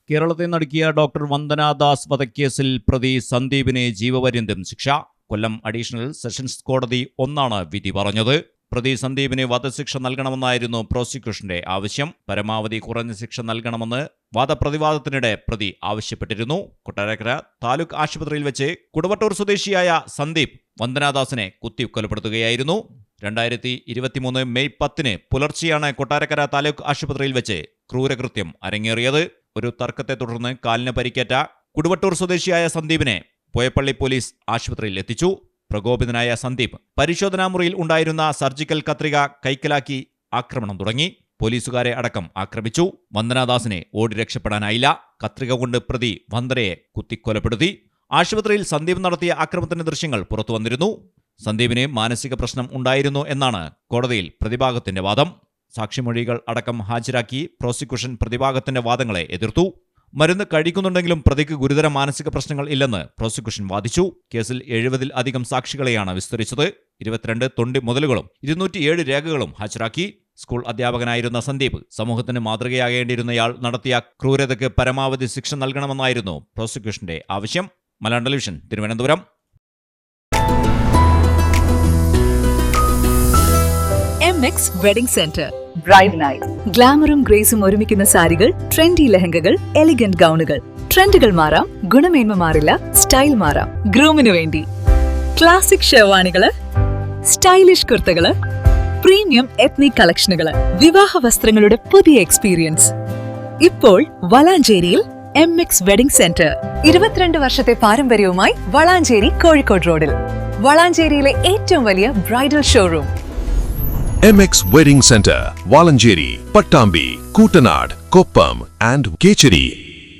കേരളത്തെ നടുക്കിയ ഡോക്ടർ വന്ദന ദാസ് വധക്കേസിൽ പ്രതി സന്ദീപിന് ജീവപര്യന്തം ശിക്ഷ. കൊല്ലം അഡീഷണൽ സെഷൻസ് കോടതി 1 വിധി പറഞ്ഞത്. പ്രതി സന്ദീപിന് വധശിക്ഷ നൽകണമെന്നായിരുന്നു പ്രോസിക്യൂഷന്റെ ആവശ്യം. പരമാവധി കുറഞ്ഞ ശിക്ഷ നൽകണമെന്ന് വാദപ്രതിവാദത്തിനിടെ പ്രതി ആവശ്യപ്പെട്ടിരുന്നു. കൊട്ടാരക്കര താലൂക്ക് ആശുപത്രിയിൽ വെച്ച് കുടവട്ടൂർ സ്വദേശിയായ സന്ദീപ് വന്ദനാദാസിനെ കുത്തിക്കൊലപ്പെടുത്തുകയായിരുന്നു. 2023 മെയ് 10 പുലർച്ചെയാണ് കൊട്ടാരക്കര താലൂക്ക് ആശുപത്രിയിൽ വെച്ച് ക്രൂരകൃത്യം അരങ്ങേറിയത്. ഒരു തർക്കത്തെ തുടർന്ന് കാലിന് പരിക്കേറ്റ കുടവട്ടൂർ സ്വദേശിയായ സന്ദീപിനെ പോയപ്പള്ളി പോലീസ് ആശുപത്രിയിൽ എത്തിച്ചു. പ്രകോപിതനായ സന്ദീപ് പരിശോധനാ മുറിയിൽ ഉണ്ടായിരുന്ന സർജിക്കൽ കത്രിക കൈക്കലാക്കി ആക്രമണം തുടങ്ങി. പോലീസുകാരെ അടക്കം ആക്രമിച്ചു. വന്ദനാദാസിനെ ഓടി രക്ഷപ്പെടാനായില്ല. കത്രിക കൊണ്ട് പ്രതി വന്ദനയെ കുത്തിക്കൊലപ്പെടുത്തി. ആശുപത്രിയിൽ സന്ദീപ് നടത്തിയ ആക്രമണത്തിന്റെ ദൃശ്യങ്ങൾ പുറത്തുവന്നിരുന്നു. സന്ദീപിന് മാനസിക പ്രശ്നം ഉണ്ടായിരുന്നു എന്നാണ് കോടതിയിൽ പ്രതിഭാഗത്തിന്റെ വാദം. സാക്ഷിമൊഴികൾ അടക്കം ഹാജരാക്കി പ്രോസിക്യൂഷൻ പ്രതിഭാഗത്തിന്റെ വാദങ്ങളെ എതിർത്തു. മരുന്ന് കഴിക്കുന്നുണ്ടെങ്കിലും പ്രതിക്ക് ഗുരുതര മാനസിക പ്രശ്നങ്ങൾ ഇല്ലെന്ന് പ്രോസിക്യൂഷൻ വാദിച്ചു. കേസിൽ 70-ൽ-അധികം സാക്ഷികളെയാണ് വിസ്തരിച്ചത്. 22 തൊണ്ടി മുതലുകളും 207 രേഖകളും ഹാജരാക്കി. സ്കൂൾ അധ്യാപകനായിരുന്ന സന്ദീപ് സമൂഹത്തിന് മാതൃകയാകേണ്ടിയിരുന്നയാൾ നടത്തിയ ക്രൂരതയ്ക്ക് പരമാവധി ശിക്ഷ നൽകണമെന്നായിരുന്നു പ്രോസിക്യൂഷന്റെ ആവശ്യം. Malayalam television, Thiruvananthapuram. MX wedding centre bride night. ഗ്ലാമറും ഗ്രേസും ഒരുമിക്കുന്ന സാരികൾ, ട്രെൻഡി ലെഹങ്കകൾ, എലിഗന്റ് ഗൗണുകൾ. ട്രെൻഡുകൾ മാറാം, ഗുണമേന്മ മാറില്ല, സ്റ്റൈൽ മാറാം. ഗ്രൂമിനു വേണ്ടി ക്ലാസിക് ഷെർവാണികള്, സ്റ്റൈലിഷ് കുർത്തകള്, പ്രീമിയം എത്നിക് കളക്ഷനുകള്, വിവാഹ വസ്ത്രങ്ങളുടെ പുതിയ എക്സ്പീരിയൻസ് ഇപ്പോൾ വളാഞ്ചേരിയിൽ MX വെഡിംഗ് സെന്റർ. 22 വർഷത്തെ പാരമ്പര്യവുമായി വളാഞ്ചേരി കോഴിക്കോട് റോഡിൽ. വളാഞ്ചേരിയിലെ ഏറ്റവും വലിയ bridal showroom. MX Wedding Center, Valancheri, Pattambi, Kootanad, Koppam and Kecheri.